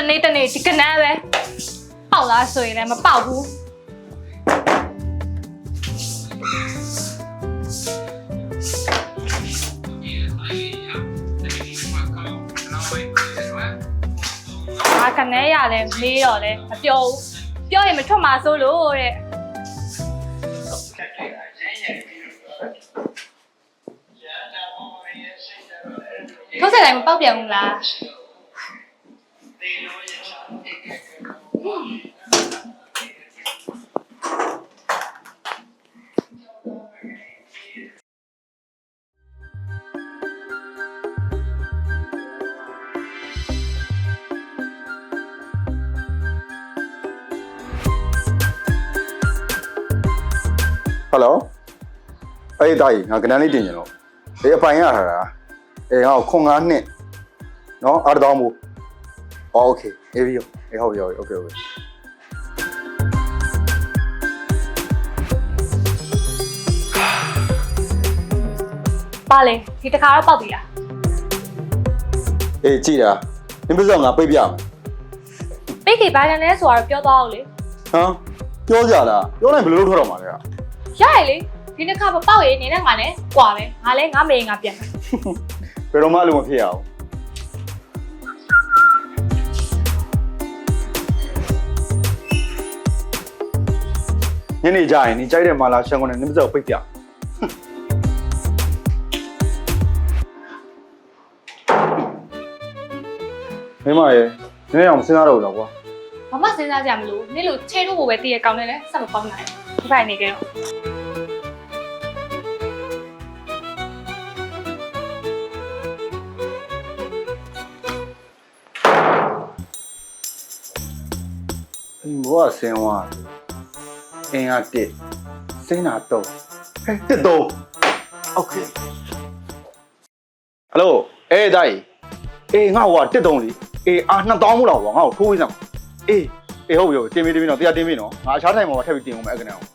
နေ့ဒီကနန်းပဲပေါက်လားဆိုရင်လည်းမပေါက်ဘူးကနန်းရလဲမေးတော့လဲမပြောဘူးပြောရင်မထွက်မှာစိုးလို့တဲ့ထိုးစက်တိုင်းမပေါက်ပြန်ဘူးလားဟယ်လိုအေးတာကြီးငါကနန်းလေးတင်ရင်တော့အေးအပိုင်ရထားတာအေးငါ့ကိုခွန်9နှစ်နော်အားတောင်းမို့โอเคအေးပြီးရောအေးဟုတ်ပြီโอเคပါလေဒီတခါတော့ပေါက်ပြီလားအေးကြည့်တာနင်ပြစောငါပိတ်ပြမယ် ပိတ်ကေဘာကန်လဲဆိုတော့ပြောသွားအောင်လေ ဟမ်ပြောကြလားပြောလိုက်ဘယ်လိုလုပ်ထွက်တော့မှာလဲရရလေဒီတစ်ခါမပေါက်ရင်နေနဲ့ငါလည်းကွာပဲငါလည်းငါမေးငါပြန်ဘယ်တော့မှအလိုမဖြစ်ရအောင်ညနေကြရင်你ကြိုက်တဲ့မာလာရှန်ကုန်နဲ့နင်ပြစောပိတ်ပြမင်းမရေနင်းအောင်စဉ်းစားတော့လားကွာဘာမှစဉ်းစားကြမလို့နင်လို့ချဲထုတ်ဖို့ပဲတည့်ရကောင်းနေလဲစမပေါက်နိုင်ဒီဖိုင်နေကြတော့ဘောဆင်းဝါအင်အားတစ်စင်းနာတော့ဟဲ့တစ်တော့โอเคဟယ်လိုအေးဒိုင်အေးငါ့ဟိုကတစ်တုံးလीအေးအာ2000မို့လားကွာငါ့ကိုထိုးဝေးစမ်းအေးဟုတ်ပြီတင်ပြီတော့တရားတင်ပြီနော်ငါအခြားထိုင်မှာထပ်ပြီးတင်အောင်မယ်အဲ့ကနေအောင်